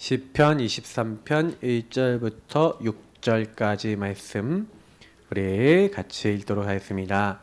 시편 23편 1절부터 6절까지 말씀 우리 같이 읽도록 하겠습니다.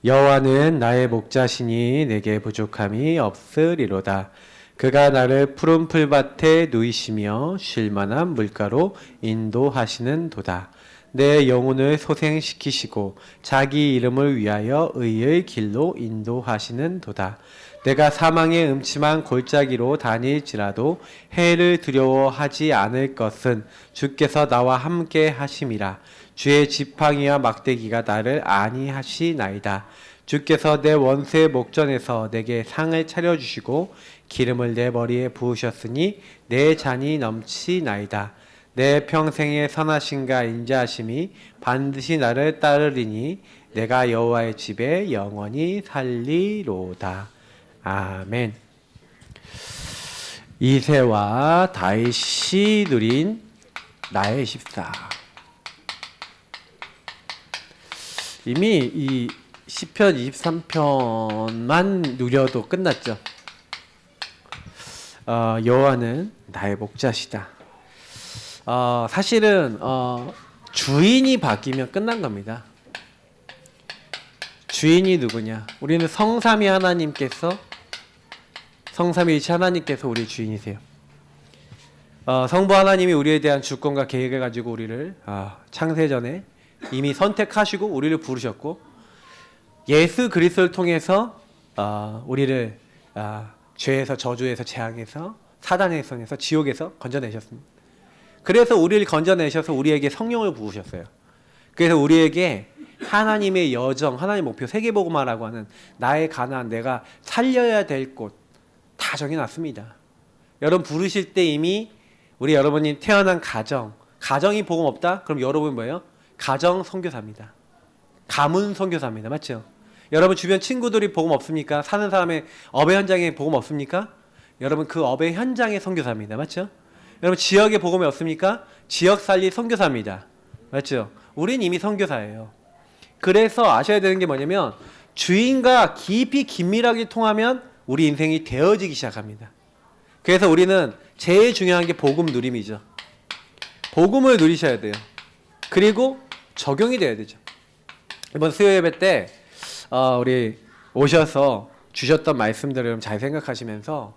여호와는 나의 목자시니 내게 부족함이 없으리로다. 그가 나를 푸른 풀밭에 누이시며 쉴 만한 물가로 인도하시는 도다. 내 영혼을 소생시키시고 자기 이름을 위하여 의의 길로 인도하시는 도다. 내가 사망의 음침한 골짜기로 다닐지라도 해를 두려워하지 않을 것은 주께서 나와 함께 하심이라. 주의 지팡이와 막대기가 나를 안위하시나이다. 주께서 내 원수의 목전에서 내게 상을 차려주시고 기름을 내 머리에 부으셨으니 내 잔이 넘치나이다. 내 평생의 선하심과 인자하심이 반드시 나를 따르리니 내가 여호와의 집에 영원히 살리로다. 아멘. 이새와 다윗이 누린 나의 십사. 이미 이 시편 23편만 누려도 끝났죠. 여호와는 나의 목자시다. 사실은 주인이 바뀌면 끝난 겁니다. 주인이 누구냐? 우리는 성삼위 하나님께서, 성삼위이신 하나님께서 우리 주인이세요. 성부 하나님이 우리에 대한 주권과 계획을 가지고 우리를 창세전에 이미 선택하시고 우리를 부르셨고, 예수 그리스도를 통해서 우리를 죄에서, 저주에서, 재앙에서, 사단의 손에서, 지옥에서 건져내셨습니다. 그래서 우리를 건져내셔서 우리에게 성령을 부으셨어요. 그래서 우리에게 하나님의 여정, 하나님의 목표, 세계복음화라고 하는 나의 가나안, 내가 살려야 될 곳 다 정해놨습니다. 여러분 부르실 때 이미 우리 여러분이 태어난 가정이 복음 없다? 그럼 여러분 뭐예요? 가정 선교사입니다. 가문 선교사입니다. 맞죠? 여러분 주변 친구들이 복음 없습니까? 사는 사람의 업의 현장에 복음 없습니까? 여러분 그 업의 현장의 선교사입니다. 맞죠? 여러분 지역에 복음이 없습니까? 지역 살리 선교사입니다. 맞죠? 우린 이미 선교사예요. 그래서 아셔야 되는 게 뭐냐면 주인과 깊이 긴밀하게 통하면 우리 인생이 되어지기 시작합니다. 그래서 우리는 제일 중요한 게 복음 누림이죠. 복음을 누리셔야 돼요. 그리고 적용이 돼야 되죠. 이번 수요 예배 때 우리 오셔서 주셨던 말씀들을 잘 생각하시면서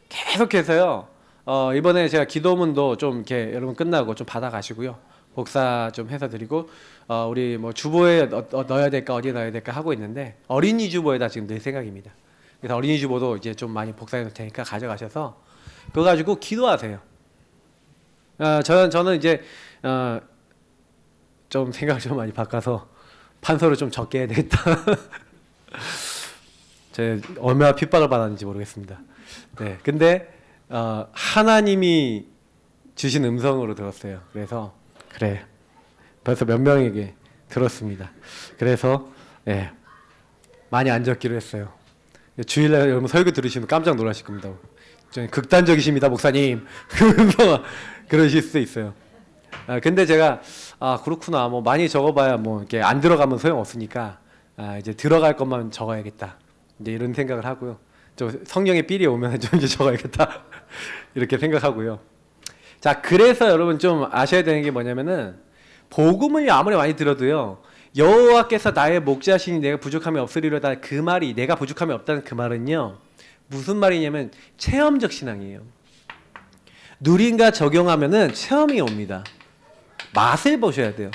계속해서요. 이번에 제가 기도문도 좀 이렇게 여러분 끝나고 좀 받아가시고요. 복사 좀 해서 드리고 우리 뭐 주보에 넣어야 될까 어디에 넣어야 될까 하고 있는데 어린이 주보에다 지금 낼 생각입니다. 그래서 어린이 주보도 이제 좀 많이 복사해 놓을 테니까 가져가셔서 그거 가지고 기도하세요. 저는 이제 좀 생각을 좀 많이 바꿔서 판서를 좀 적게 해야 되겠다. 제가 얼마나 핍박을 받았는지 모르겠습니다. 네, 근데 하나님이 주신 음성으로 들었어요. 그래서 그래, 벌써 몇 명에게 들었습니다. 그래서 많이 안 적기로 했어요. 주일날 여러분 설교 들으시면 깜짝 놀라실 겁니다. 좀 극단적이십니다, 목사님. 그러실 수 있어요. 근데 제가 그렇구나, 뭐 많이 적어봐야 뭐 이렇게 안 들어가면 소용 없으니까 이제 들어갈 것만 적어야겠다. 이제 이런 생각을 하고요. 좀 성령의 삘이 오면 좀 이제 적어야겠다. 이렇게 생각하고요. 자, 그래서 여러분 좀 아셔야 되는 게 뭐냐면은 복음을 아무리 많이 들어도요. 여호와께서 나의 목자시니 내가 부족함이 없으리로다. 그 말이 내가 부족함이 없다는 그 말은요. 무슨 말이냐면 체험적 신앙이에요. 누린과 적용하면은 체험이 옵니다. 맛을 보셔야 돼요.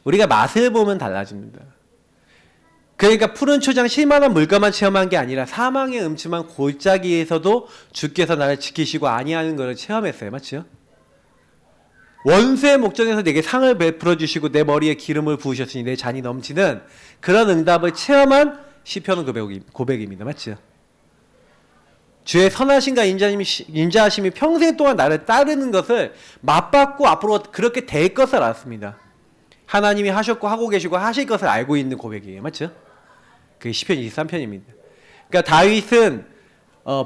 우리가 맛을 보면 달라집니다. 그러니까 푸른 초장 쉴만한 물가만 체험한 게 아니라 사망의 음침한 골짜기에서도 주께서 나를 지키시고 안위하는 것을 체험했어요. 맞죠? 원수의 목전에서 내게 상을 베풀어 주시고 내 머리에 기름을 부으셨으니 내 잔이 넘치는 그런 응답을 체험한 시편 고백입니다. 맞죠? 주의 선하심과 인자하심이 평생 동안 나를 따르는 것을 맛봤고 앞으로 그렇게 될 것을 알았습니다. 하나님이 하셨고 하고 계시고 하실 것을 알고 있는 고백이에요. 맞죠? 그게 시편 23편입니다. 그러니까 다윗은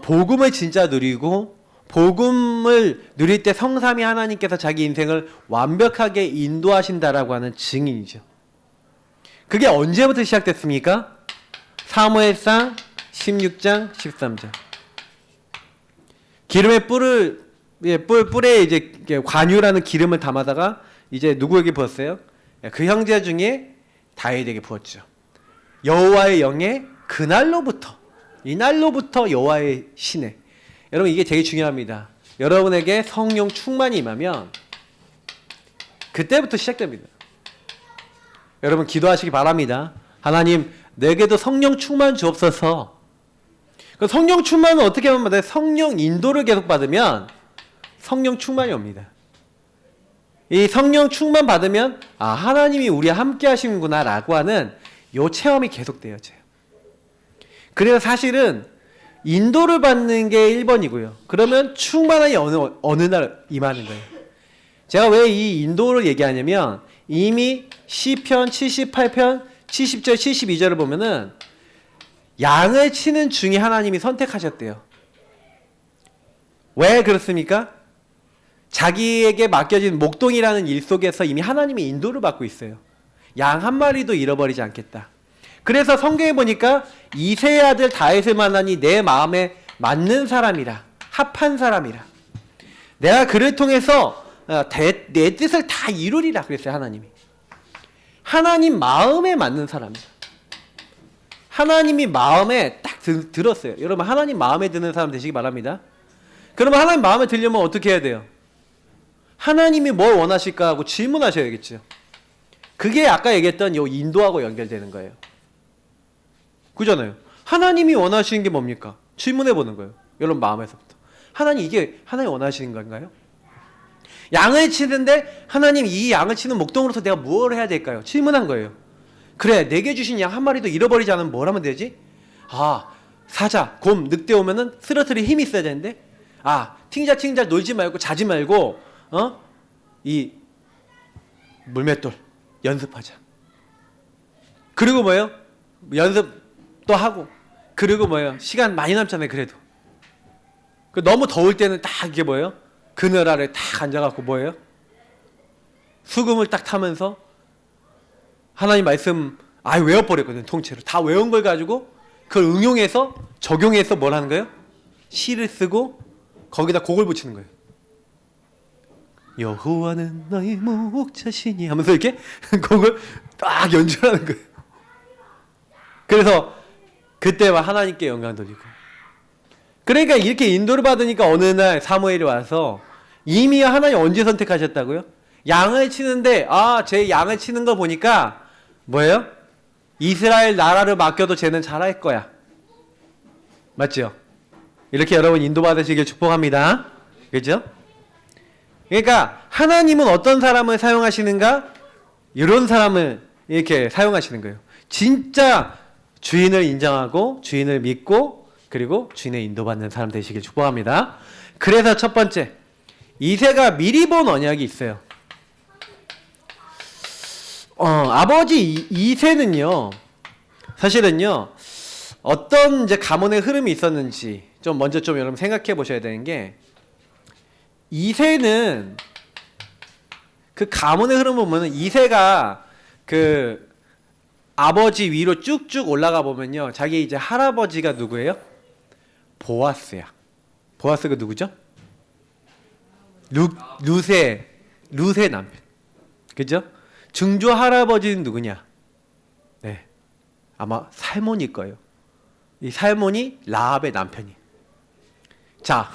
복음을 진짜 누리고 복음을 누릴 때 성삼위 하나님께서 자기 인생을 완벽하게 인도하신다라고 하는 증인이죠. 그게 언제부터 시작됐습니까? 사무엘상 16장 13절. 기름의 뿔을 예, 뿔에 이제 관유라는 기름을 담아다가 이제 누구에게 부었어요? 그 형제 중에 다윗에게 부었죠. 여호와의 영에 그날로부터, 이날로부터 여호와의 신에. 여러분 이게 되게 중요합니다. 여러분에게 성령 충만이 임하면 그때부터 시작됩니다. 여러분 기도하시기 바랍니다. 하나님 내게도 성령 충만 주옵소서. 성령 충만은 어떻게 하면 받아요? 성령 인도를 계속 받으면 성령 충만이 옵니다. 이 성령 충만 받으면 아 하나님이 우리와 함께 하시는구나 라고 하는 요 체험이 계속돼요. 그래서 사실은 인도를 받는 게 1번이고요. 그러면 충만함이 어느 날 임하는 거예요. 제가 왜 이 인도를 얘기하냐면 이미 시편 78편 70절 72절을 보면은 양을 치는 중에 하나님이 선택하셨대요. 왜 그렇습니까? 자기에게 맡겨진 목동이라는 일 속에서 이미 하나님의 인도를 받고 있어요. 양 한 마리도 잃어버리지 않겠다. 그래서 성경에 보니까 이새의 아들 다윗을 만나니 내 마음에 맞는 사람이라, 합한 사람이라. 내가 그를 통해서 내 뜻을 다 이루리라 그랬어요. 하나님이. 하나님 마음에 맞는 사람이다. 하나님이 마음에 딱 들었어요. 여러분 하나님 마음에 드는 사람 되시기 바랍니다. 그러면 하나님 마음에 들려면 어떻게 해야 돼요? 하나님이 뭘 원하실까 하고 질문하셔야겠죠. 그게 아까 얘기했던 요 인도하고 연결되는 거예요. 그잖아요. 하나님이 원하시는 게 뭡니까? 질문해 보는 거예요. 여러분 마음에서부터. 하나님 이게 하나님 원하시는 건가요? 양을 치는데 하나님 이 양을 치는 목동으로서 내가 무엇을 해야 될까요? 질문한 거예요. 그래 내게 주신 양 한 마리도 잃어버리지 않으면 뭘 하면 되지? 아 사자, 곰, 늑대 오면은 쓰러뜨릴 힘이 있어야 되는데 아 팅자 놀지 말고 자지 말고 이 물맷돌 연습하자. 그리고 뭐예요? 연습도 하고 그리고 뭐예요? 시간 많이 남잖아요. 그래도 너무 더울 때는 딱 이게 뭐예요? 그늘 아래 딱 앉아갖고 뭐예요? 수금을 딱 타면서 하나님 말씀 외워버렸거든요. 통째로 다 외운 걸 가지고 그걸 응용해서 적용해서 뭘 하는 거예요? 시를 쓰고 거기다 곡을 붙이는 거예요. 여호와는 너의 목자시니 하면서 이렇게 곡을 딱 연주하는 거예요. 그래서 그때와 하나님께 영광 돌리고. 그러니까 이렇게 인도를 받으니까 어느 날 사무엘이 와서 이미 하나님 언제 선택하셨다고요? 양을 치는데 제 양을 치는 거 보니까 뭐예요? 이스라엘 나라를 맡겨도 쟤는 잘할 거야. 맞죠? 이렇게 여러분 인도받으시길 축복합니다. 그죠? 그러니까 하나님은 어떤 사람을 사용하시는가? 이런 사람을 이렇게 사용하시는 거예요. 진짜 주인을 인정하고 주인을 믿고 그리고 주인의 인도받는 사람 되시길 축복합니다. 그래서 첫 번째 이새가 미리 본 언약이 있어요. 아버지 이새는요 사실은요 어떤 이제 가문의 흐름이 있었는지 좀 먼저 좀 여러분 생각해 보셔야 되는 게 이새는 그 가문의 흐름을 보면 이새가 그 아버지 위로 쭉쭉 올라가 보면요 자기 이제 할아버지가 누구예요? 보아스야. 보아스가 누구죠? 루세 남편. 그죠? 증조 할아버지는 누구냐? 네. 아마 살몬일 거예요. 이 살몬이 라합의 남편이. 자,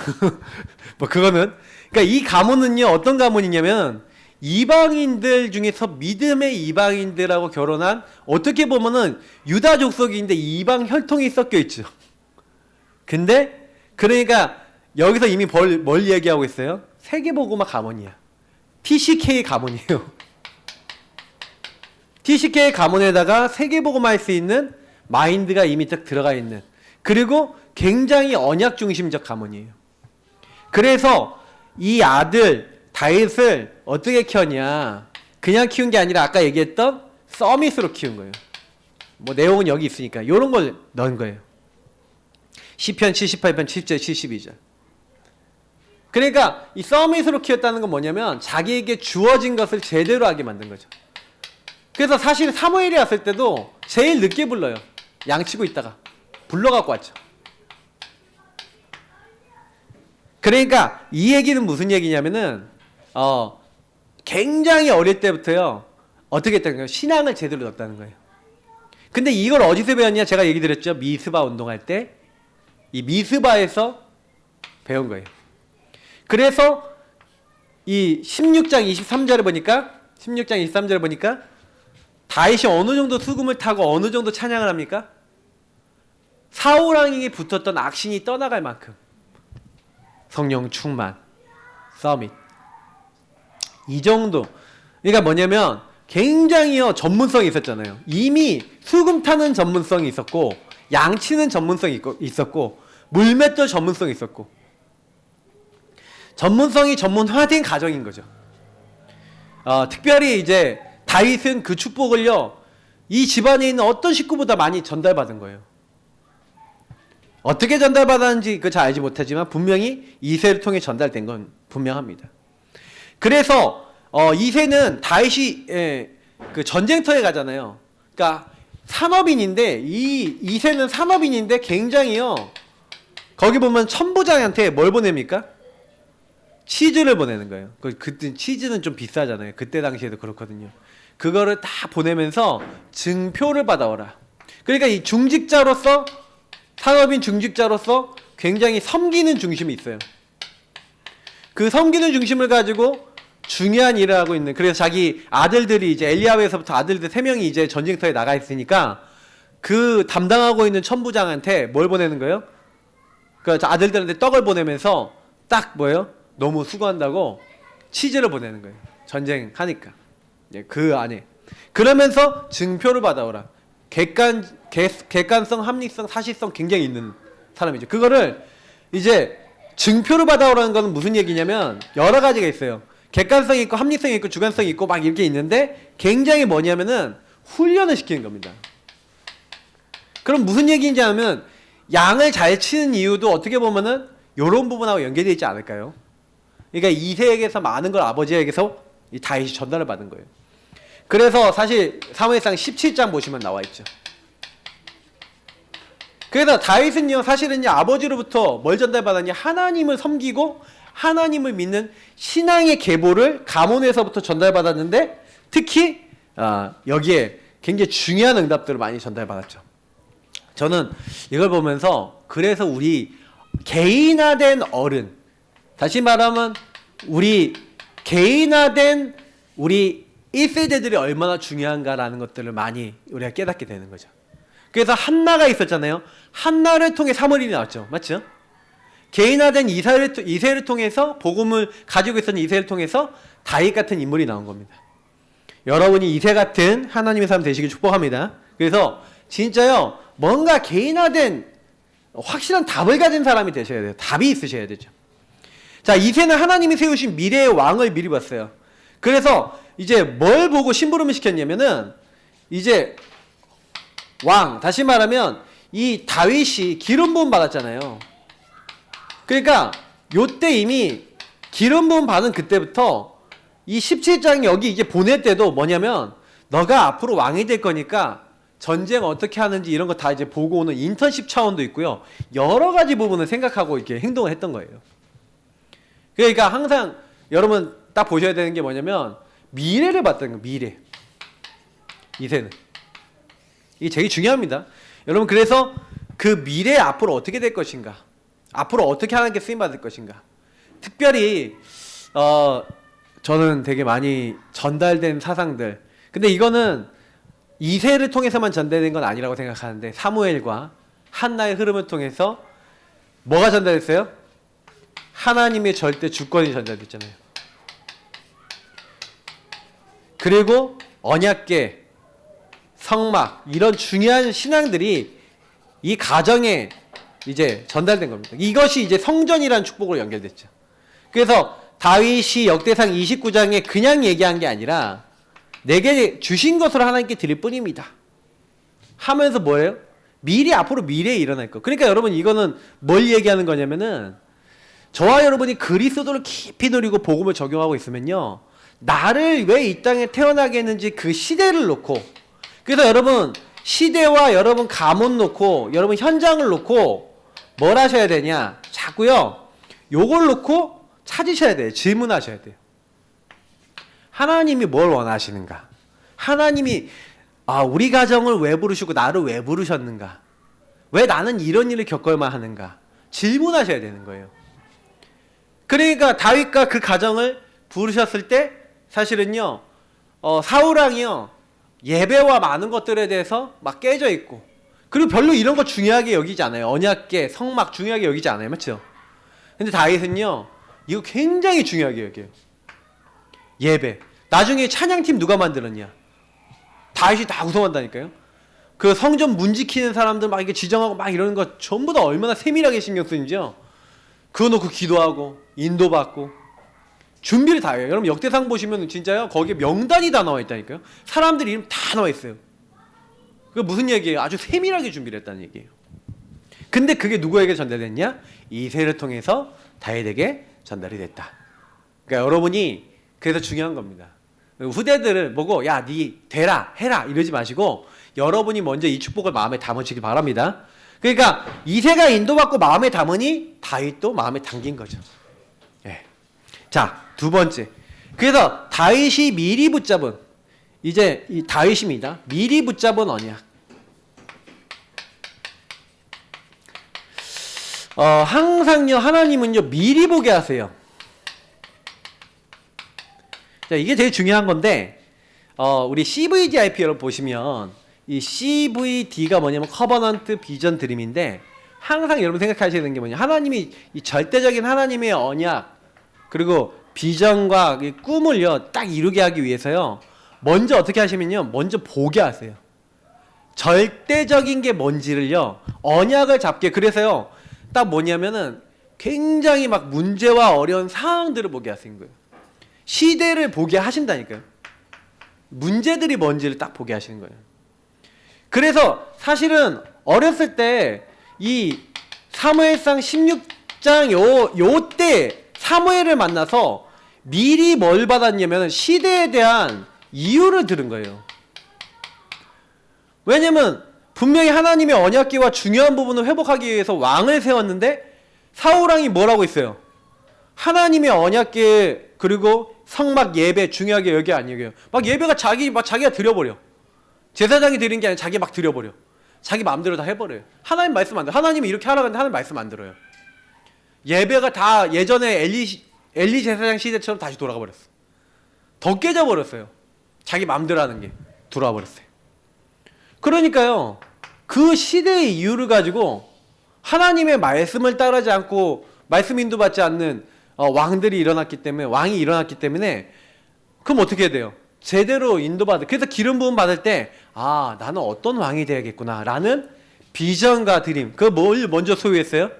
뭐 그거는 그러니까 이 가문은요 어떤 가문이냐면 이방인들 중에서 믿음의 이방인들하고 결혼한 어떻게 보면은 유다 족속인데 이방 혈통이 섞여 있죠. 근데 그러니까 여기서 이미 뭘 얘기하고 있어요? 세계복음화 가문이야. TCK 가문이에요. TCK 가문에다가 세계복음화 할 수 있는 마인드가 이미 딱 들어가 있는 그리고 굉장히 언약 중심적 가문이에요. 그래서 이 아들 다윗을 어떻게 키웠냐? 그냥 키운 게 아니라 아까 얘기했던 서밋으로 키운 거예요. 뭐 내용은 여기 있으니까 이런 걸 넣은 거예요. 시편 78편 7절 72절. 그러니까 이 서밋으로 키웠다는 건 뭐냐면 자기에게 주어진 것을 제대로 하게 만든 거죠. 그래서 사실 사무엘이 왔을 때도 제일 늦게 불러요. 양치고 있다가 불러갖고 왔죠. 그러니까 이 얘기는 무슨 얘기냐면은 굉장히 어릴 때부터요 어떻게 했다는 거예요? 신앙을 제대로 넣었다는 거예요. 근데 이걸 어디서 배웠냐? 제가 얘기 드렸죠. 미스바 운동할 때 이 미스바에서 배운 거예요. 그래서 이 16장 23절을 보니까 16장 23절을 보니까 다윗이 어느 정도 수금을 타고 어느 정도 찬양을 합니까? 사울왕에게 붙었던 악신이 떠나갈 만큼 성령 충만, 서밋 이 정도. 그러니까 뭐냐면 굉장히요 전문성이 있었잖아요. 이미 수금 타는 전문성이 있었고 양치는 전문성이 있었고 물맷돌 전문성이 있었고 전문성이 전문화된 가정인 거죠. 특별히 이제 다윗은 그 축복을요 이 집안에 있는 어떤 식구보다 많이 전달받은 거예요. 어떻게 전달받았는지 그 잘 알지 못하지만 분명히 이새를 통해 전달된 건 분명합니다. 그래서 이새는 다윗이 그 전쟁터에 가잖아요. 그러니까 산업인인데 이 이새는 산업인인데 굉장히요 거기 보면 천부장한테 뭘 보냅니까? 치즈를 보내는 거예요. 그때 치즈는 좀 비싸잖아요. 그때 당시에도 그렇거든요. 그거를 다 보내면서 증표를 받아오라. 그러니까 이 중직자로서 산업인 중직자로서 굉장히 섬기는 중심이 있어요. 그 섬기는 중심을 가지고 중요한 일을 하고 있는. 그래서 자기 아들들이 이제 엘리야베에서부터 아들들 3명이 이제 전쟁터에 나가 있으니까 그 담당하고 있는 천부장한테 뭘 보내는 거예요? 그 아들들한테 떡을 보내면서 딱 뭐예요? 너무 수고한다고 치즈를 보내는 거예요. 전쟁하니까. 그 안에. 그러면서 증표를 받아오라. 객관성, 합리성, 사실성 굉장히 있는 사람이죠. 그거를 이제 증표를 받아오라는 건 무슨 얘기냐면 여러 가지가 있어요. 객관성이 있고 합리성이 있고 주관성이 있고 막 이렇게 있는데 굉장히 뭐냐면은 훈련을 시키는 겁니다. 그럼 무슨 얘기인지 하면 양을 잘 치는 이유도 어떻게 보면은 이런 부분하고 연계되어 있지 않을까요? 그러니까 이새에게서 많은 걸 아버지에게서 이 다윗이 전달을 받은 거예요. 그래서 사실 사무엘상 17장 보시면 나와 있죠. 그래서 다윗은요 사실은요 아버지로부터 뭘 전달받았냐? 하나님을 섬기고 하나님을 믿는 신앙의 계보를 가문에서부터 전달받았는데 특히 여기에 굉장히 중요한 응답들을 많이 전달받았죠. 저는 이걸 보면서 그래서 우리 개인화된 어른, 다시 말하면 우리 개인화된 우리 1세대들이 얼마나 중요한가라는 것들을 많이 우리가 깨닫게 되는 거죠. 그래서 한나가 있었잖아요. 한나를 통해 사무엘이 나왔죠. 맞죠? 개인화된 이새를 통해서 복음을 가지고 있었던 이새를 통해서 다윗 같은 인물이 나온 겁니다. 여러분이 이새 같은 하나님의 사람 되시길 축복합니다. 그래서 진짜요 뭔가 개인화된 확실한 답을 가진 사람이 되셔야 돼요. 답이 있으셔야 되죠. 자, 이새는 하나님이 세우신 미래의 왕을 미리 봤어요. 그래서 이제 뭘 보고 심부름을 시켰냐면은 이제 왕, 다시 말하면 이 다윗이 기름 부음 받았잖아요. 그러니까 요때 이미 기름 부음 받은 그때부터 이 17장 여기 이제 보낼 때도 뭐냐면 너가 앞으로 왕이 될 거니까 전쟁 어떻게 하는지 이런 거 다 이제 보고 오는 인턴십 차원도 있고요. 여러 가지 부분을 생각하고 이렇게 행동을 했던 거예요. 그러니까 항상 여러분 딱 보셔야 되는 게 뭐냐면 미래를 봤다는 거예요. 미래. 이새는. 이게 되게 중요합니다. 여러분 그래서 그 미래 앞으로 어떻게 될 것인가, 앞으로 어떻게 하나님께 쓰임받을 것인가. 특별히 저는 되게 많이 전달된 사상들, 근데 이거는 이새를 통해서만 전달된 건 아니라고 생각하는데 사무엘과 한나의 흐름을 통해서 뭐가 전달됐어요? 하나님의 절대 주권이 전달됐잖아요. 그리고 언약궤, 성막 이런 중요한 신앙들이 이 가정에 이제 전달된 겁니다. 이것이 이제 성전이라는 축복으로 연결됐죠. 그래서 다윗이 역대상 29장에 그냥 얘기한 게 아니라 내게 주신 것으로 하나님께 드릴 뿐입니다 하면서 뭐예요? 앞으로 미래에 일어날 것. 그러니까 여러분 이거는 뭘 얘기하는 거냐면은 저와 여러분이 그리스도를 깊이 누리고 복음을 적용하고 있으면요 나를 왜 이 땅에 태어나게 했는지 그 시대를 놓고, 그래서 여러분 시대와 여러분 가문 놓고 여러분 현장을 놓고 뭘 하셔야 되냐, 자꾸요 요걸 놓고 찾으셔야 돼요. 질문하셔야 돼요. 하나님이 뭘 원하시는가? 하나님이 우리 가정을 왜 부르시고 나를 왜 부르셨는가? 왜 나는 이런 일을 겪어야만 하는가? 질문하셔야 되는 거예요. 그러니까 다윗과 그 가정을 부르셨을 때 사실은요, 사울왕이요, 예배와 많은 것들에 대해서 막 깨져 있고, 그리고 별로 이런 거 중요하게 여기지 않아요. 언약궤, 성막 중요하게 여기지 않아요. 맞죠? 근데 다윗은요, 이거 굉장히 중요하게 여겨요. 예배. 나중에 찬양팀 누가 만들었냐? 다윗이 다 구성한다니까요. 그 성전 문 지키는 사람들 막 이렇게 지정하고 막 이러는 거 전부 다 얼마나 세밀하게 신경 쓰는지요. 그거 놓고 기도하고 인도받고 준비를 다 해요. 여러분 역대상 보시면 진짜요, 거기에 명단이 다 나와 있다니까요. 사람들 이름 다 나와 있어요. 그게 무슨 얘기예요? 아주 세밀하게 준비를 했다는 얘기예요. 근데 그게 누구에게 전달됐냐? 이새를 통해서 다윗에게 전달이 됐다. 그러니까 여러분이 그래서 중요한 겁니다. 후대들을 보고 야, 니 되라 해라 이러지 마시고 여러분이 먼저 이 축복을 마음에 담으시기 바랍니다. 그러니까 이새가 인도받고 마음에 담으니 다윗도 마음에 담긴 거죠. 예. 자, 두 번째. 그래서 다윗이 미리 붙잡은, 이제 이 다윗입니다. 미리 붙잡은 언약. 항상요, 하나님은요 미리 보게 하세요. 자, 이게 제일 중요한 건데, 우리 CVDIP 여러분 보시면 이 CVD가 뭐냐면 커버넌트 비전 드림인데, 항상 여러분 생각하셔야 되는 게 뭐냐, 하나님이 이 절대적인 하나님의 언약 그리고 비전과 꿈을요 딱 이루게 하기 위해서요, 먼저 어떻게 하시면요, 먼저 보게 하세요. 절대적인 게 뭔지를요, 언약을 잡게. 그래서요 딱 뭐냐면은 굉장히 막 문제와 어려운 상황들을 보게 하신 거예요. 시대를 보게 하신다니까요. 문제들이 뭔지를 딱 보게 하시는 거예요. 그래서 사실은 어렸을 때 이 사무엘상 16장 요때 사무엘을 만나서 미리 뭘 받았냐면 시대에 대한 이유를 들은 거예요. 왜냐면 분명히 하나님의 언약궤와 중요한 부분을 회복하기 위해서 왕을 세웠는데 사울왕이 뭐라고 있어요? 하나님의 언약궤 그리고 성막 예배 중요하게 여기 안 여겨요. 막 예배가 자기가 드려버려. 제사장이 드린 게 아니라 자기 막 드려버려. 자기 마음대로 다 해버려요. 하나님 말씀 안 들어요. 하나님이 이렇게 하라고 했는데 하나님 말씀 안 들어요. 예배가 다 예전에 엘리 제사장 시대처럼 다시 돌아가 버렸어. 더 깨져버렸어요. 자기 마음대로 하는 게 돌아와 버렸어요. 그러니까요, 그 시대의 이유를 가지고 하나님의 말씀을 따르지 않고 말씀 인도받지 않는 왕들이 일어났기 때문에, 왕이 일어났기 때문에, 그럼 어떻게 해야 돼요? 제대로 인도받을, 그래서 기름 부음 받을 때 나는 어떤 왕이 돼야겠구나 라는 비전과 드림, 그걸 뭘 먼저 소유했어요?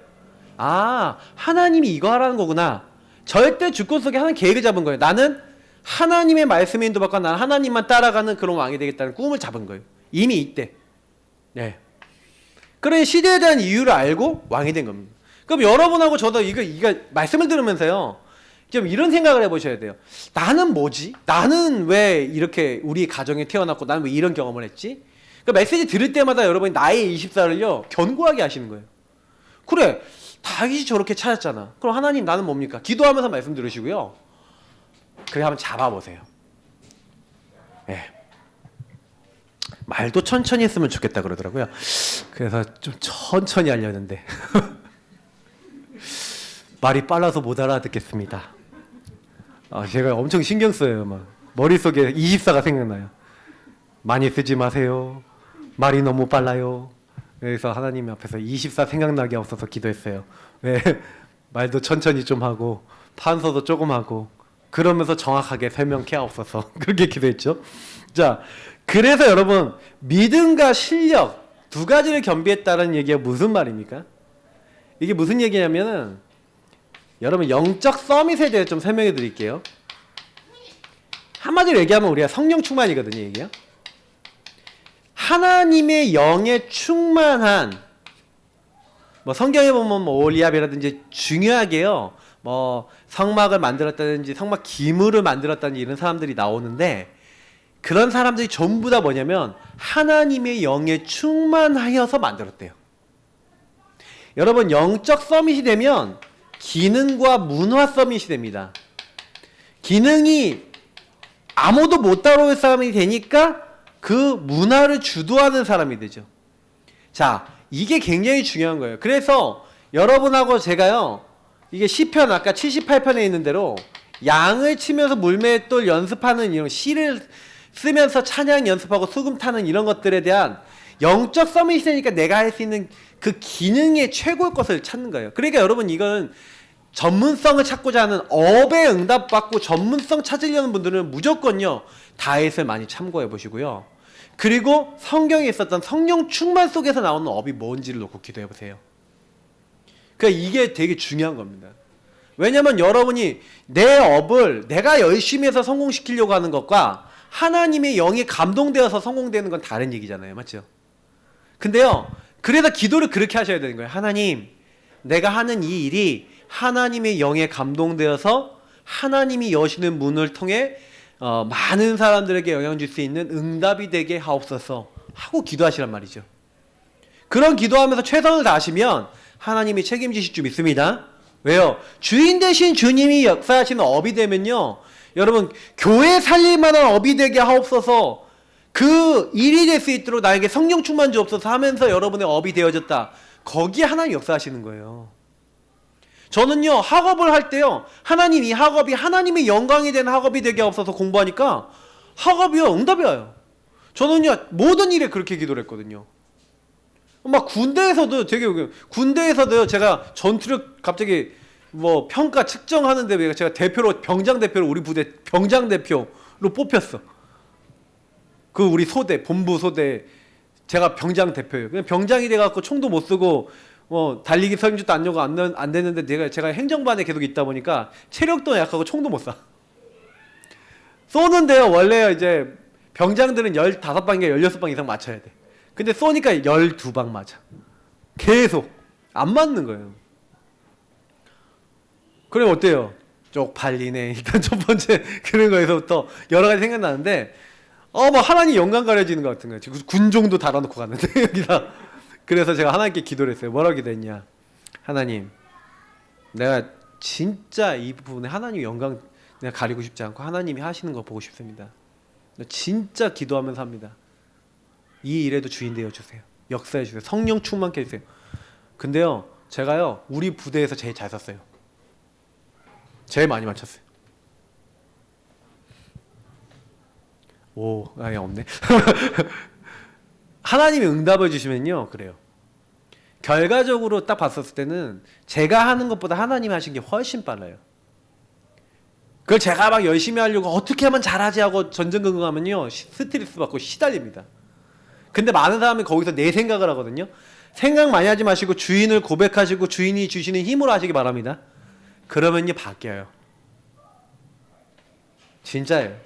하나님이 이거 하라는 거구나. 절대 주권 속에 하나님 계획을 잡은 거예요. 나는 하나님의 말씀에 인도받고 나는 하나님만 따라가는 그런 왕이 되겠다는 꿈을 잡은 거예요. 이미 이때. 네. 그런 시대에 대한 이유를 알고 왕이 된 겁니다. 그럼 여러분하고 저도 이거 말씀을 들으면서요, 좀 이런 생각을 해보셔야 돼요. 나는 뭐지? 나는 왜 이렇게 우리 가정에 태어났고 나는 왜 이런 경험을 했지? 그 메시지 들을 때마다 여러분이 나의 24를요 견고하게 하시는 거예요. 그래, 다윗이 저렇게 찾았잖아. 그럼 하나님 나는 뭡니까? 기도하면서 말씀 들으시고요. 그래, 한번 잡아보세요. 네. 말도 천천히 했으면 좋겠다 그러더라고요. 그래서 좀 천천히 하려는데 말이 빨라서 못 알아듣겠습니다. 제가 엄청 신경 써요. 막 머릿속에 24가 생각나요. 많이 쓰지 마세요. 말이 너무 빨라요. 그래서 하나님 앞에서 24 생각나게 없어서 기도했어요. 왜? 말도 천천히 좀 하고 판서도 조금 하고 그러면서 정확하게 설명해 없어서 그렇게 기도했죠. 자, 그래서 여러분 믿음과 실력 두 가지를 겸비했다는 얘기가 무슨 말입니까? 이게 무슨 얘기냐면은, 여러분 영적 서밋에 대해 좀 설명해 드릴게요. 한마디로 얘기하면 우리가 성령 충만이거든요. 이게요. 하나님의 영에 충만한, 뭐 성경에 보면 뭐 올리압이라든지 중요하게요, 뭐 성막을 만들었다든지 성막 기물을 만들었다든지 이런 사람들이 나오는데, 그런 사람들이 전부 다 뭐냐면 하나님의 영에 충만하여서 만들었대요. 여러분 영적 서밋이 되면 기능과 문화 서밋이 됩니다. 기능이 아무도 못 따라올 사람이 되니까 그 문화를 주도하는 사람이 되죠. 자, 이게 굉장히 중요한 거예요. 그래서 여러분하고 제가요, 이게 시편 아까 78편에 있는 대로 양을 치면서 물맷돌 연습하는 이런 시를 쓰면서 찬양 연습하고 수금 타는 이런 것들에 대한 영적 서밋이 되니까 내가 할 수 있는 그 기능의 최고의 것을 찾는 거예요. 그러니까 여러분, 이건 전문성을 찾고자 하는 업에 응답받고 전문성 찾으려는 분들은 무조건요 다윗을 많이 참고해 보시고요. 그리고 성경에 있었던 성령 충만 속에서 나오는 업이 뭔지를 놓고 기도해 보세요. 그러니까 이게 되게 중요한 겁니다. 왜냐면 여러분이 내 업을 내가 열심히 해서 성공시키려고 하는 것과 하나님의 영이 감동되어서 성공되는 건 다른 얘기잖아요. 맞죠? 근데요, 그래서 기도를 그렇게 하셔야 되는 거예요. 하나님, 내가 하는 이 일이 하나님의 영에 감동되어서 하나님이 여시는 문을 통해 많은 사람들에게 영향 줄 수 있는 응답이 되게 하옵소서 하고 기도하시란 말이죠. 그런 기도하면서 최선을 다하시면 하나님이 책임지실 줄 믿습니다. 왜요? 주인 대신 주님이 역사하시는 업이 되면요, 여러분, 교회 살릴 만한 업이 되게 하옵소서, 그 일이 될 수 있도록 나에게 성령 충만 주옵소서 하면서 여러분의 업이 되어졌다. 거기에 하나님 역사하시는 거예요. 저는요, 학업을 할 때요, 하나님, 이 학업이 하나님의 영광이 되는 학업이 되게 하옵소서 공부하니까 학업이요, 응답이 와요. 저는요, 모든 일에 그렇게 기도를 했거든요. 막 군대에서도 군대에서도요, 제가 전투력 갑자기 뭐 평가 측정하는데 제가 대표로, 병장 대표로, 우리 부대 병장 대표로 뽑혔어. 그 우리 소대, 본부 소대, 제가 병장 대표예요. 그냥 병장이 돼갖고 총도 못 쓰고 달리기 서임주도 안 되고 안 되는데 제가 행정반에 계속 있다 보니까 체력도 약하고 총도 못 쏴. 쏘는데요, 원래 이제 병장들은 15방인가 16방 이상 맞춰야 돼. 근데 쏘니까 12방 맞아. 계속 안 맞는 거예요. 그럼 어때요? 쪽팔리네. 일단 첫 번째 그런 거에서부터 여러 가지 생각나는데, 뭐 하나님 영광 가려지는 것 같은 거예요. 지금 군종도 달아놓고 갔는데 여기다. 그래서 제가 하나님께 기도를 했어요. 뭐라고 기도했냐? 하나님, 내가 진짜 이 부분에 하나님 영광 내가 가리고 싶지 않고 하나님이 하시는 거 보고 싶습니다. 진짜 기도하면서 합니다. 이 일에도 주인 되어 주세요. 역사해 주세요. 성령 충만케 해주세요. 근데요, 제가요, 우리 부대에서 제일 잘 쐈어요. 제일 많이 맞췄어요. 오, 아예 없네. 하나님이 응답을 주시면요, 그래요. 결과적으로 딱 봤었을 때는 제가 하는 것보다 하나님이 하신 게 훨씬 빨라요. 그걸 제가 막 열심히 하려고 어떻게 하면 잘하지 하고 전전긍긍하면요, 스트레스 받고 시달립니다. 근데 많은 사람이 거기서 내 생각을 하거든요. 생각 많이 하지 마시고 주인을 고백하시고 주인이 주시는 힘으로 하시기 바랍니다. 그러면요, 바뀌어요. 진짜예요.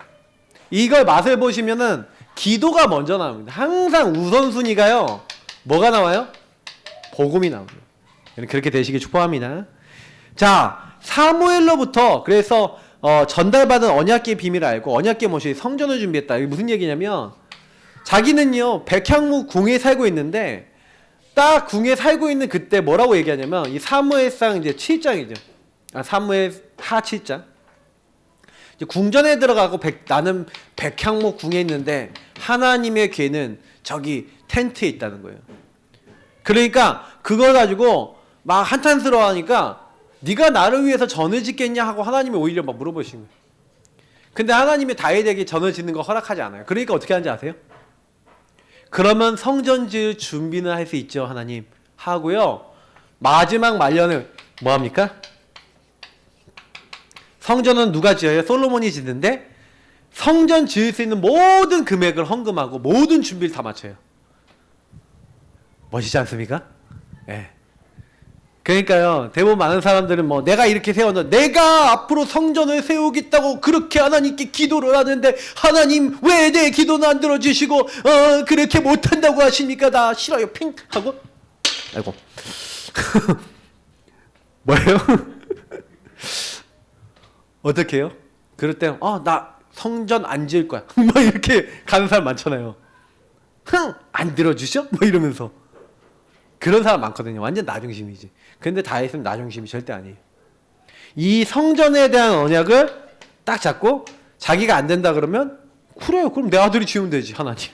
이걸 맛을 보시면은 기도가 먼저 나옵니다. 항상 우선순위가요, 뭐가 나와요? 복음이 나옵니다. 그렇게 되시길 축복합니다. 자, 사무엘로부터 그래서 전달받은 언약궤의 비밀을 알고 언약궤 모실 성전을 준비했다. 이게 무슨 얘기냐면, 자기는요 백향목 궁에 살고 있는데, 딱 궁에 살고 있는 그때 뭐라고 얘기하냐면, 이 사무엘상 이제 7장이죠. 사무엘 하 7장. 이제 궁전에 들어가고 나는 백향목 궁에 있는데 하나님의 궤는 저기 텐트에 있다는 거예요. 그러니까 그걸 가지고 막 한탄스러워하니까 네가 나를 위해서 전을 짓겠냐 하고 하나님이 오히려 막 물어보시는 거예요. 근데 하나님이 다윗에게 전을 짓는 거 허락하지 않아요. 그러니까 어떻게 하는지 아세요? 그러면 성전 지을 준비는 할 수 있죠, 하나님 하고요, 마지막 말년을 뭐 합니까? 성전은 누가 지어요? 솔로몬이 짓는데 성전 지을 수 있는 모든 금액을 헌금하고 모든 준비를 다 마쳐요. 멋있지 않습니까? 예. 그러니까요, 대부분 많은 사람들은 뭐 내가 이렇게 세웠는데, 내가 앞으로 성전을 세우겠다고 그렇게 하나님께 기도를 하는데 하나님 왜 내 기도는 안 들어주시고 그렇게 못한다고 하십니까? 나 싫어요. 핑 하고, 아이고 뭐예요? 어떻게 해요? 그럴 때 나 성전 안 지을 거야 뭐 이렇게 가는 사람 많잖아요. 안 들어주셔? 뭐 이러면서. 그런 사람 많거든요. 완전 나중심이지. 근데 다윗은 나중심이 절대 아니에요. 이 성전에 대한 언약을 딱 잡고 자기가 안 된다 그러면 그래요. 그럼 내 아들이 지으면 되지. 하나님.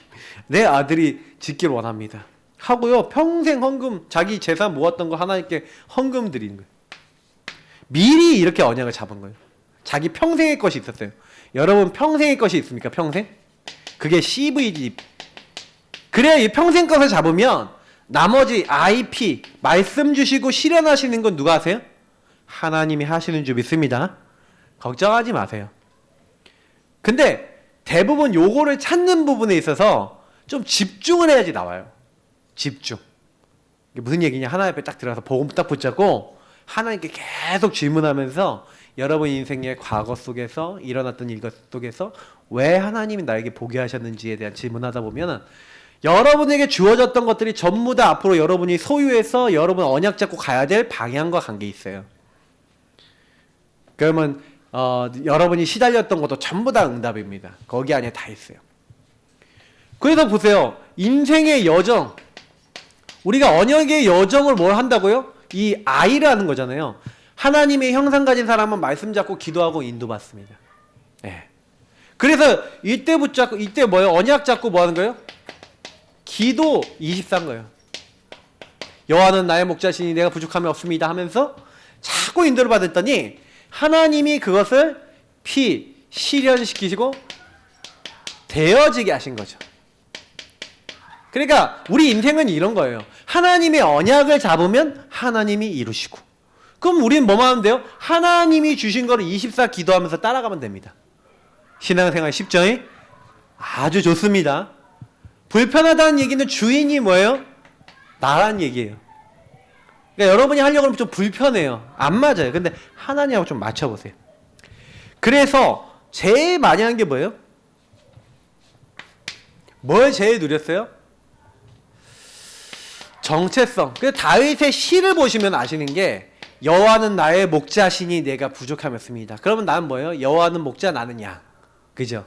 내 아들이 짓길 원합니다. 하고요. 평생 헌금 자기 재산 모았던 거 하나님께 헌금 드리는 거예요. 미리 이렇게 언약을 잡은 거예요. 자기 평생의 것이 있었어요. 여러분 평생의 것이 있습니까? 평생? 그게 CVG. 그래야 이 평생 것을 잡으면 나머지 IP 말씀 주시고 실현하시는 건 누가 하세요? 하나님이 하시는 줄 믿습니다. 걱정하지 마세요. 근데 대부분 요거를 찾는 부분에 있어서 좀 집중을 해야지 나와요. 집중. 이게 무슨 얘기냐? 하나님 앞에 딱 들어가서 복음 딱 붙잡고 하나님께 계속 질문하면서 여러분 인생의 과거 속에서 일어났던 일 속에서 왜 하나님이 나에게 보게 하셨는지에 대한 질문하다 보면은 여러분에게 주어졌던 것들이 전부 다 앞으로 여러분이 소유해서 여러분 언약 잡고 가야 될 방향과 관계 있어요. 그러면 여러분이 시달렸던 것도 전부 다 응답입니다. 거기 안에 다 있어요. 그래서 보세요. 인생의 여정, 우리가 언약의 여정을 뭘 한다고요? 이 아이를 하는 거잖아요. 하나님의 형상 가진 사람은 말씀 잡고 기도하고 인도받습니다. 네. 그래서 이때 붙잡고 이때 뭐예요? 언약 잡고 뭐 하는 거예요? 기도 24인 거예요. 여호와는 나의 목자시니 내가 부족함이 없습니다 하면서 자꾸 인도를 받았더니 하나님이 그것을 실현시키시고 되어지게 하신 거죠. 그러니까 우리 인생은 이런 거예요. 하나님의 언약을 잡으면 하나님이 이루시고, 그럼 우리는 뭐만 하면 돼요? 하나님이 주신 거를 24 기도하면서 따라가면 됩니다. 신앙생활 쉽죠? 아주 좋습니다. 불편하다는 얘기는 주인이 뭐예요? 나란 얘기예요. 그러니까 여러분이 하려고 하면 좀 불편해요. 안 맞아요. 근데 하나님하고 좀 맞춰보세요. 그래서 제일 많이 하는 게 뭐예요? 뭘 제일 누렸어요? 정체성. 그래서 다윗의 시를 보시면 아시는 게 여호와는 나의 목자시니 내가 부족함이었습니다. 그러면 나는 뭐예요? 여호와는 목자, 나는 양. 그죠?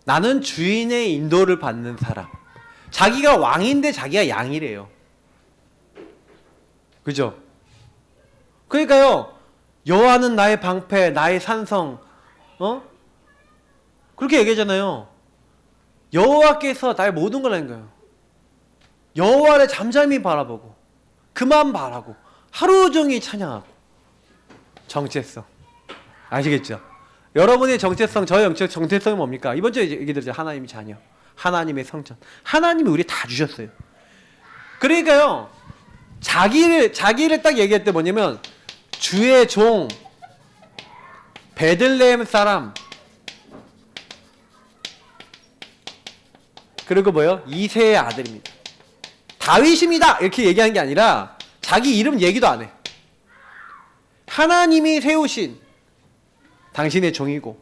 나는 주인의 인도를 받는 사람. 자기가 왕인데 자기가 양이래요. 그죠? 그러니까요. 여호와는 나의 방패, 나의 산성. 그렇게 얘기하잖아요. 여호와께서 나의 모든 걸 하는 거예요. 여호와를 잠잠히 바라보고 그만 바라고 하루 종일 찬양하고. 정체성. 아시겠죠? 여러분의 정체성, 저의 영적 정체성이 뭡니까? 이번 주에 얘기 들었죠. 하나님의 자녀, 하나님의 성전. 하나님이 우리 다 주셨어요. 그러니까요, 자기를 딱 얘기할 때 뭐냐면 주의 종, 베들레헴 사람, 그리고 뭐요? 이새의 아들입니다. 다윗입니다. 이렇게 얘기하는 게 아니라 자기 이름 얘기도 안 해. 하나님이 세우신 당신의 종이고,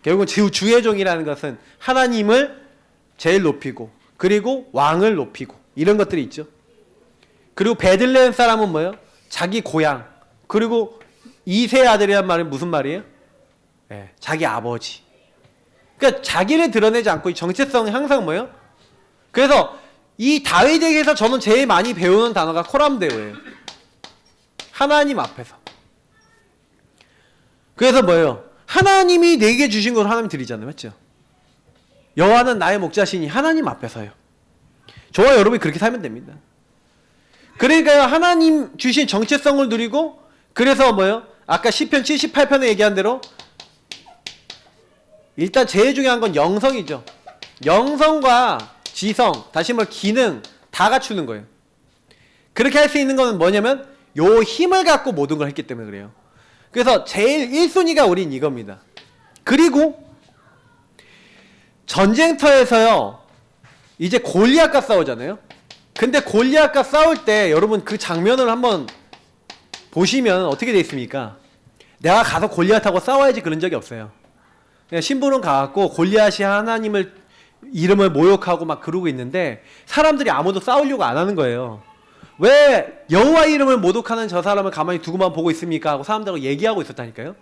결국은 주의 종이라는 것은 하나님을 제일 높이고 그리고 왕을 높이고 이런 것들이 있죠. 그리고 베들레헴 사람은 뭐예요? 자기 고향. 그리고 이새의 아들이란 말은 무슨 말이에요? 네, 자기 아버지. 그러니까 자기를 드러내지 않고 이 정체성이 항상 뭐예요? 그래서 이 다윗에게서 저는 제일 많이 배우는 단어가 코람데오예요. 하나님 앞에서. 그래서 뭐예요? 하나님이 내게 주신 걸 하나님 드리잖아요. 맞죠? 여호와는 나의 목자시니 하나님 앞에서요. 저와 여러분이 그렇게 살면 됩니다. 그러니까요, 하나님 주신 정체성을 누리고, 그래서 뭐예요? 아까 시편 78편에 얘기한 대로 일단 제일 중요한 건 영성이죠. 영성과 지성, 다시 말해 기능 다 갖추는 거예요. 그렇게 할 수 있는 거는 뭐냐면 요 힘을 갖고 모든 걸 했기 때문에 그래요. 그래서 제일 1순위가 우린 이겁니다. 그리고 전쟁터에서요, 이제 골리앗과 싸우잖아요. 근데 골리앗과 싸울 때 여러분 그 장면을 한번 보시면 어떻게 돼 있습니까? 내가 가서 골리앗하고 싸워야지 그런 적이 없어요. 그냥 신부는 가갖고 골리앗이 하나님을 이름을 모욕하고 막 그러고 있는데 사람들이 아무도 싸우려고 안 하는 거예요. 왜 여호와 이름을 모독하는 저 사람을 가만히 두고만 보고 있습니까? 하고 사람들하고 얘기하고 있었다니까요.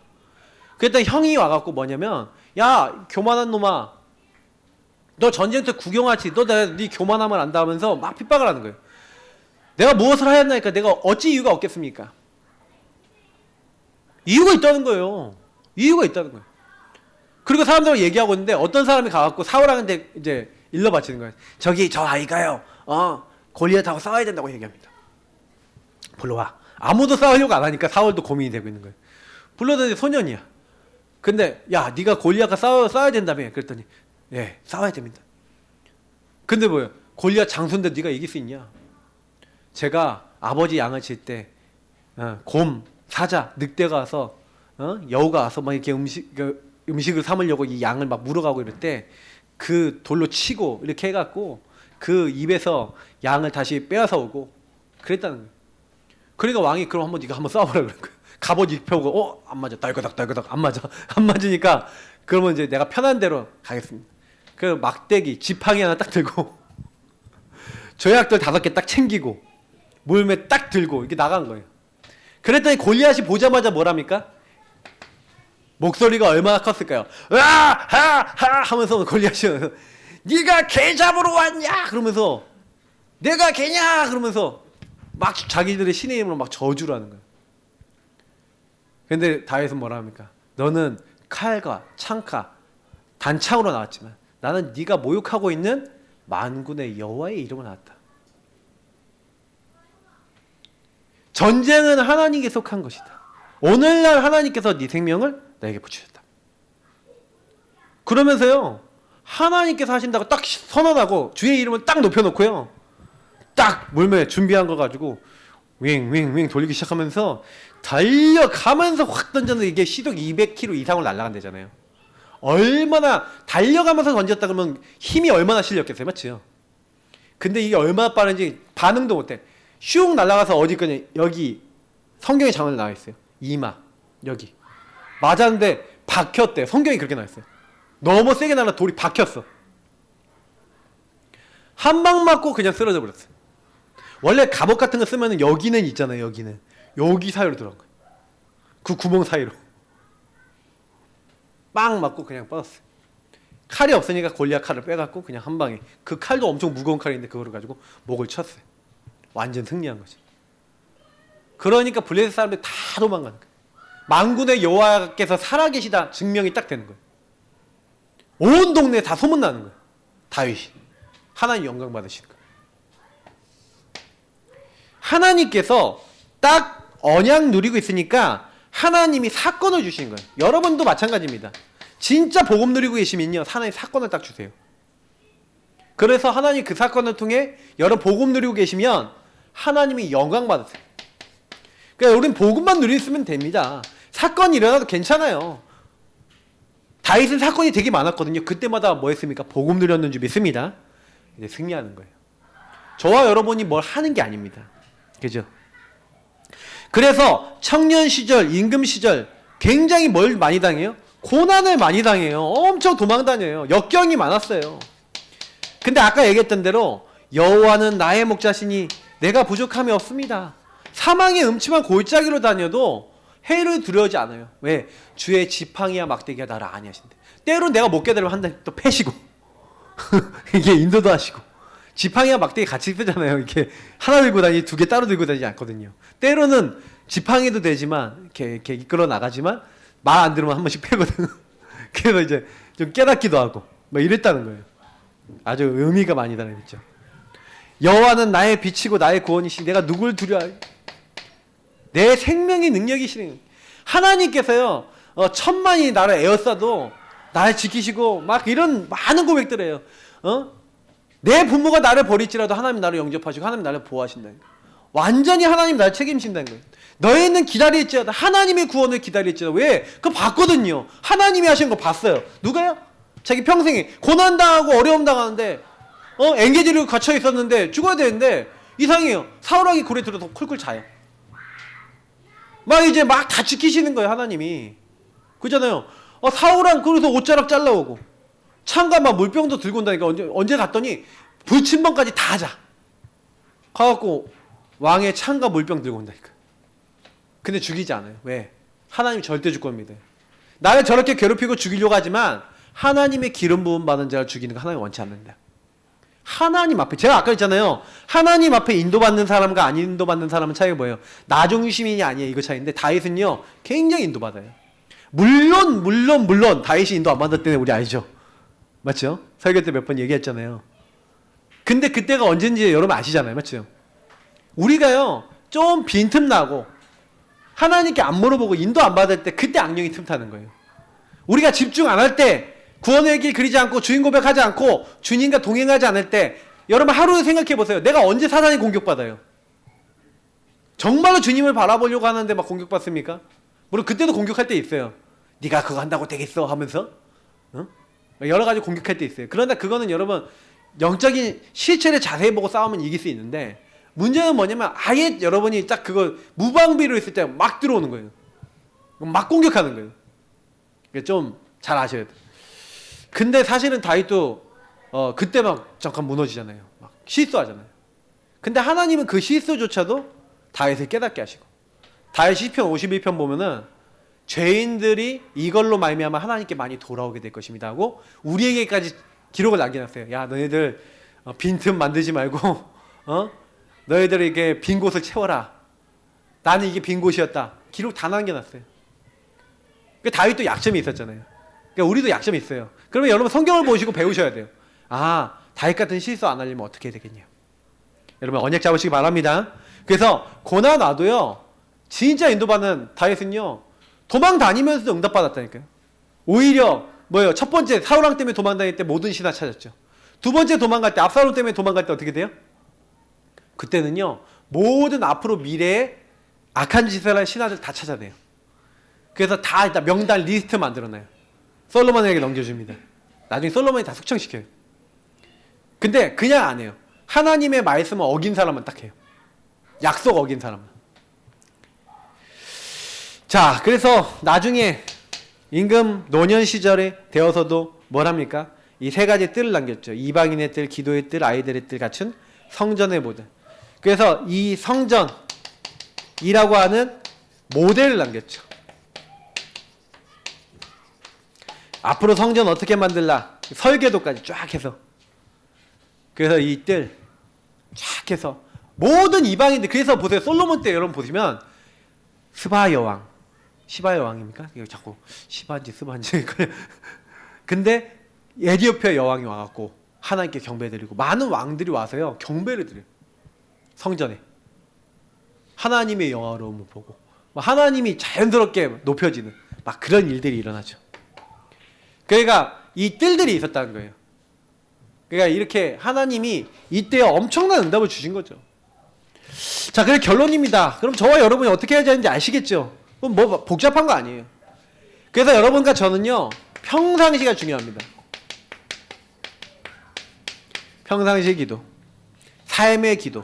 그랬더니 형이 와갖고 뭐냐면, 야 교만한 놈아, 너 전쟁터 구경하지, 너 네 교만함을 안다 하면서 막 핍박을 하는 거예요. 내가 무엇을 하였나니까 내가 어찌 이유가 없겠습니까? 이유가 있다는 거예요. 이유가 있다는 거예요. 그리고 사람들하고 얘기하고 있는데 어떤 사람이 가갖고 사울한테 이제 일러 바치는 거예요. 저기 저 아이가요. 골리앗하고 싸워야 된다고 얘기합니다. 불러와. 아무도 싸우려고 안 하니까 사울도 고민이 되고 있는 거예요. 불러더니 소년이야. 근데 야 네가 골리앗과 싸워야 된다며. 그랬더니 예 싸워야 됩니다. 근데 뭐야 골리앗 장수인데 네가 이길 수 있냐. 제가 아버지 양을 칠 때 곰, 사자, 늑대가 와서 여우가 와서 막 이렇게 음식을 삼으려고 이 양을 막 물어가고 이럴 때 그 돌로 치고 이렇게 해갖고 그 입에서 양을 다시 빼앗아 오고 그랬다는 거예요. 그러니까 왕이 그럼 한번 네가 한번 싸워보라 그런 거예요. 갑옷 입혀오고 안 맞아 딸그닥 안 맞아 안 맞으니까 그러면 이제 내가 편한 대로 가겠습니다. 그 막대기 지팡이 하나 딱 들고 조약돌 5개 딱 챙기고 물매 딱 들고 이렇게 나간 거예요. 그랬더니 골리앗이 보자마자 뭐랍니까? 목소리가 얼마나 컸을까요? 하하 하면서 골리앗이 네가 개 잡으러 왔냐? 그러면서 내가 개냐? 그러면서 막 자기들의 신의 이름으로 막 저주를 하는 거예요. 근데 다윗은 뭐라 합니까? 너는 칼과 창과 단창으로 나왔지만 나는 네가 모욕하고 있는 만군의 여호와의 이름으로 나왔다. 전쟁은 하나님께 속한 것이다. 오늘날 하나님께서 네 생명을 내게 붙이셨다. 그러면서요 하나님께서 하신다고 딱 선언하고 주의 이름을 딱 높여놓고요 딱 물매 준비한 거 가지고 윙 돌리기 시작하면서 달려가면서 확 던졌는데 이게 시속 200km 이상으로 날아간대잖아요. 얼마나 달려가면서 던졌다 그러면 힘이 얼마나 실렸겠어요, 맞죠? 근데 이게 얼마나 빠른지 반응도 못해. 슉 날아가서 어디까지 여기 성경에 장면에 나와 있어요. 이마 여기 맞았는데 박혔대. 성경이 그렇게 나와 있어요. 너무 세게 날아 돌이 박혔어. 한 방 맞고 그냥 쓰러져 버렸어요. 원래 갑옷 같은 거 쓰면 여기는 있잖아요. 여기는 여기 사이로 들어간 거예요. 그 구멍 사이로 빵 맞고 그냥 뻗었어요. 칼이 없으니까 골리앗 칼을 빼갖고 그냥 한 방에 그 칼도 엄청 무거운 칼인데 그거를 가지고 목을 쳤어요. 완전 승리한 거죠. 그러니까 블레셋 사람들이 다 도망가는 거예요. 만군의 여호와께서 살아계시다 증명이 딱 되는 거예요. 온 동네에 다 소문나는 거예요. 다윗이 하나님 영광 받으시는 거예요. 하나님께서 딱 언약 누리고 있으니까 하나님이 사건을 주시는 거예요. 여러분도 마찬가지입니다. 진짜 복음 누리고 계시면요 하나님 사건을 딱 주세요. 그래서 하나님 그 사건을 통해 여러분 복음 누리고 계시면 하나님이 영광 받으세요. 그러니까 우린 복음만 누리면 됩니다. 사건이 일어나도 괜찮아요. 다윗은 사건이 되게 많았거든요. 그때마다 뭐 했습니까? 복음 누렸는 줄 믿습니다. 이제 승리하는 거예요. 저와 여러분이 뭘 하는 게 아닙니다. 그죠? 그래서 청년 시절, 임금 시절 굉장히 뭘 많이 당해요? 고난을 많이 당해요. 엄청 도망 다녀요. 역경이 많았어요. 근데 아까 얘기했던 대로 여호와는 나의 목자시니 내가 부족함이 없습니다. 사망의 음침한 골짜기로 다녀도 해를 두려워하지 않아요. 왜? 주의 지팡이와 막대기가 나를 안위하신대. 때론 내가 못 깨달으면 한 달 또 패시고 이게 인도도 하시고 지팡이와 막대기 같이 쓰잖아요. 이렇게 하나 들고 다니지 2개 따로 들고 다니지 않거든요. 때로는 지팡이도 되지만 이렇게 이끌어 나가지만 말 안 들으면 한 번씩 패거든. 그래서 이제 좀 깨닫기도 하고 뭐 이랬다는 거예요. 아주 의미가 많이 다르겠죠. 여호와는 나의 빛이고 나의 구원이시니 내가 누굴 두려워하리. 내 생명의 능력이시니 하나님께서요 1000만이 나를 에워싸도 나를 지키시고 막 이런 많은 고백들을 해요. 내 부모가 나를 버릴지라도 하나님 나를 영접하시고 하나님 나를 보호하신다는 거예요. 완전히 하나님 나를 책임진다는 거예요. 너희는 기다릴지어다 하나님의 구원을 기다릴지어다. 왜? 그거 봤거든요. 하나님이 하신 거 봤어요. 누가요? 자기 평생에 고난당하고 어려움 당하는데 앵개지로 갇혀 있었는데 죽어야 되는데 이상해요. 사울왕이 굴에 들어서 쿨쿨 자요. 막 이제 막 다 지키시는 거예요. 하나님이. 그잖아요. 사울왕 그래서 옷자락 잘라오고 창과 막 물병도 들고 온다니까 언제 갔더니 불침번까지 다 하자. 가갖고 왕의 창과 물병 들고 온다니까. 근데 죽이지 않아요. 왜? 하나님 절대 줄 겁니다. 나를 저렇게 괴롭히고 죽이려고 하지만 하나님의 기름 부음 받은 자를 죽이는 거 하나님 원치 않는다. 하나님 앞에, 제가 아까 했잖아요. 하나님 앞에 인도받는 사람과 안 인도받는 사람은 차이가 뭐예요? 나 중심이냐 아니냐 이거 차이인데, 다윗은요 굉장히 인도받아요. 물론 다윗이 인도 안 받았다는 때문에 우리 알죠? 맞죠? 설교 때 몇 번 얘기했잖아요. 근데 그때가 언젠지 여러분 아시잖아요. 맞죠? 우리가요 좀 빈틈나고 하나님께 안 물어보고 인도 안 받을 때, 그때 악령이 틈타는 거예요. 우리가 집중 안 할 때, 구원의 길 그리지 않고 주인 고백하지 않고 주님과 동행하지 않을 때, 여러분 하루 생각해 보세요. 내가 언제 사단이 공격받아요? 정말로 주님을 바라보려고 하는데 막 공격받습니까? 물론 그때도 공격할 때 있어요. 네가 그거 한다고 되겠어 하면서 여러 가지 공격할 때 있어요. 그러나 그거는 여러분 영적인 실체를 자세히 보고 싸우면 이길 수 있는데, 문제는 뭐냐면 아예 여러분이 딱 그거 무방비로 있을 때 막 들어오는 거예요. 막 공격하는 거예요. 좀 잘 아셔야 돼요. 근데 사실은 다윗도 그때 막 잠깐 무너지잖아요. 막 실수하잖아요. 근데 하나님은 그 실수조차도 다윗을 깨닫게 하시고, 다윗 시편 51편 보면은 죄인들이 이걸로 말미암아 하나님께 많이 돌아오게 될 것입니다 하고 우리에게까지 기록을 남겨놨어요. 야, 너희들 빈틈 만들지 말고 너희들에게 빈 곳을 채워라. 나는 이게 빈 곳이었다. 기록 다 남겨놨어요. 그러니까 다윗도 약점이 있었잖아요. 그러니까 우리도 약점이 있어요. 그러면 여러분 성경을 보시고 배우셔야 돼요. 아, 다윗 같은 실수 안 하려면 어떻게 해야 되겠냐. 여러분 언약 잡으시기 바랍니다. 그래서 고난 와도요 진짜 인도받는 다윗은요 도망 다니면서도 응답받았다니까요. 오히려 뭐예요? 첫 번째 사울왕 때문에 도망 다닐 때 모든 신하 찾았죠. 두 번째 도망갈 때, 압살롬 때문에 도망갈 때 어떻게 돼요? 그때는요 모든 앞으로 미래에 악한 짓을 할 신하들 다 찾아내요. 그래서 다 일단 명단 리스트 만들어놔요. 솔로몬에게 넘겨줍니다. 나중에 솔로몬이 다 숙청시켜요. 근데 그냥 안 해요. 하나님의 말씀을 어긴 사람은 딱 해요. 약속 어긴 사람은. 자, 그래서 나중에 임금 노년 시절에 되어서도 뭘 합니까? 이 세 가지 뜰을 남겼죠. 이방인의 뜰, 기도의 뜰, 아이들의 뜰 갖춘 성전의 모델. 그래서 이 성전이라고 하는 모델을 남겼죠. 앞으로 성전 어떻게 만들라 설계도까지 쫙 해서, 그래서 이 뜰 쫙 해서 모든 이방인들, 그래서 보세요. 솔로몬 때 여러분 보시면 스바 여왕, 시바 여왕입니까? 이거 자꾸 시바인지 스바인지 근데 에디오피아 여왕이 와갖고 하나님께 경배드리고, 많은 왕들이 와서요 경배를 드려요. 성전에 하나님의 영화로움을 보고 하나님이 자연스럽게 높여지는 막 그런 일들이 일어나죠. 그러니까 이 뜰들이 있었다는 거예요. 그러니까 이렇게 하나님이 이때 엄청난 응답을 주신 거죠. 자, 그래 결론입니다. 그럼 저와 여러분이 어떻게 해야 되는지 아시겠죠? 그럼 뭐 복잡한 거 아니에요. 그래서 여러분과 저는요 평상시가 중요합니다. 평상시 기도, 삶의 기도.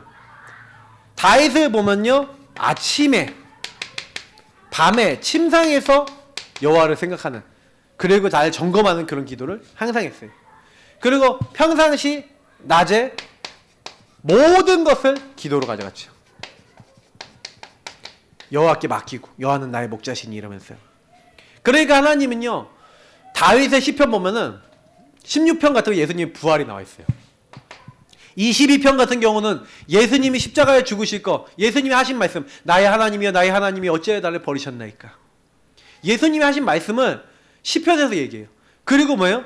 다윗을 보면요 아침에 밤에 침상에서 여호와를 생각하는, 그리고 날 점검하는 그런 기도를 항상 했어요. 그리고 평상시 낮에 모든 것을 기도로 가져갔죠. 여호와께 맡기고, 여호와는 나의 목자시니 이러면서요. 그러니까 하나님은요 다윗의 시편 보면은 16편 같은 거 예수님의 부활이 나와 있어요. 22편 같은 경우는 예수님이 십자가에 죽으실 거, 예수님이 하신 말씀, 나의 하나님이여 나의 하나님이 어찌하여 나를 버리셨나이까. 예수님이 하신 말씀을 시편에서 얘기해요. 그리고 뭐예요?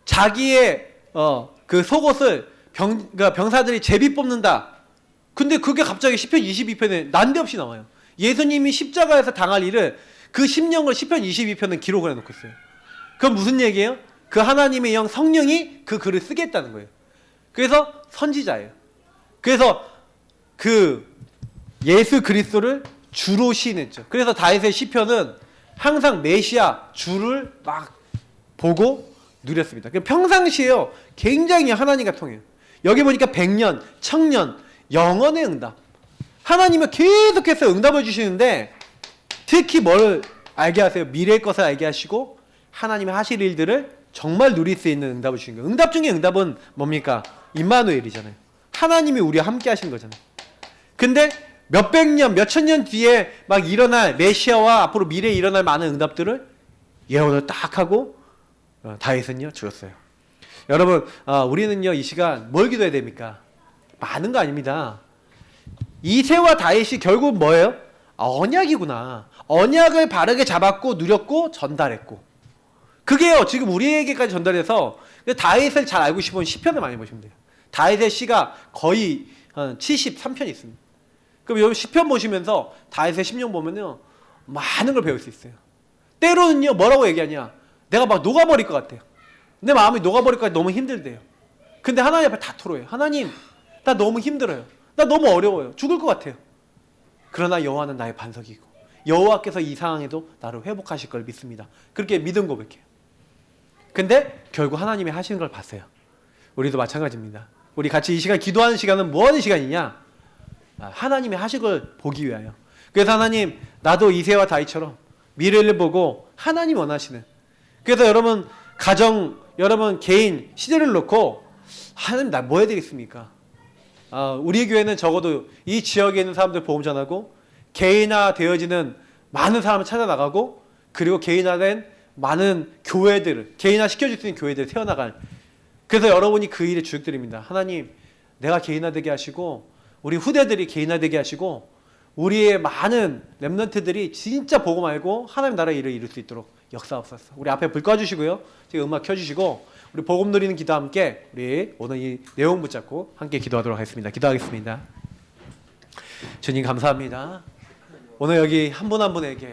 자기의 그 속옷을 그러니까 병사들이 제비 뽑는다. 근데 그게 갑자기 시편 22편에 난데없이 나와요. 예수님이 십자가에서 당할 일을, 그 심령을 시편 22편은 기록을 해놓고 있어요. 그건 무슨 얘기예요? 그 하나님의 영 성령이 그 글을 쓰겠다는 거예요. 그래서 선지자예요. 그래서 그 예수 그리스도를 주로 시인했죠. 그래서 다윗의 시편은 항상 메시아 주를 막 보고 누렸습니다. 평상시에요 굉장히 하나님과 통해요. 여기 보니까 100년, 1000년, 영원의 응답. 하나님은 계속해서 응답을 주시는데 특히 뭘 알게 하세요? 미래의 것을 알게 하시고 하나님이 하실 일들을 정말 누릴 수 있는 응답을 주신 거예요. 응답 중에 응답은 뭡니까? 임마누엘이잖아요. 하나님이 우리와 함께 하신 거잖아요. 근데 몇백 년, 몇천 년 뒤에 막 일어날 메시아와 앞으로 미래에 일어날 많은 응답들을 예언을 딱 하고 다윗은요 주었어요. 여러분, 우리는요 이 시간 뭘 기도해야 됩니까? 많은 거 아닙니다. 이새와 다윗이 결국 뭐예요? 언약이구나. 언약을 바르게 잡았고 누렸고 전달했고. 그게요 지금 우리에게까지 전달해서 다윗을 잘 알고 싶으면 시편을 많이 보시면 돼요. 다윗의 시가 거의 한 73편이 있습니다. 그럼 여러분 시편 보시면서 다윗의 심령 보면요 많은 걸 배울 수 있어요. 때로는요 뭐라고 얘기하냐, 내가 막 녹아버릴 것 같아요. 내 마음이 녹아버릴 것 같아. 너무 힘들대요. 근데 하나님 앞에 다 토로해요. 하나님 나 너무 힘들어요. 나 너무 어려워요. 죽을 것 같아요. 그러나 여호와는 나의 반석이고 여호와께서 이 상황에도 나를 회복하실 걸 믿습니다. 그렇게 믿음 고백해요. 근데 결국 하나님이 하시는 걸 봤어요. 우리도 마찬가지입니다. 우리 같이 이 시간 기도하는 시간은 뭐 하는 시간이냐? 하나님이 하실 걸 보기 위하여. 그래서 하나님 나도 이새와 다윗처럼 미래를 보고 하나님 원하시는, 그래서 여러분 가정, 여러분 개인 시대를 놓고 하나님 나 뭐 해야 되겠습니까? 우리 교회는 적어도 이 지역에 있는 사람들 복음 전하고 개인화 되어지는 많은 사람을 찾아 나가고, 그리고 개인화된 많은 교회들을 개인화 시켜줄 수 있는 교회들을 세워나갈. 그래서 여러분이 그 일에 주역들입니다. 하나님 내가 개인화되게 하시고 우리 후대들이 개인화되게 하시고 우리의 많은 렘넌트들이 진짜 복음 알고 하나님 나라의 일을 이룰 수 있도록 역사하옵소서. 우리 앞에 불 꺼주시고요, 지금 음악 켜주시고 우리 복음 누리는 기도 함께 우리 오늘 이 내용 붙잡고 함께 기도하도록 하겠습니다. 기도하겠습니다. 주님 감사합니다. 오늘 여기 한 분 한 분에게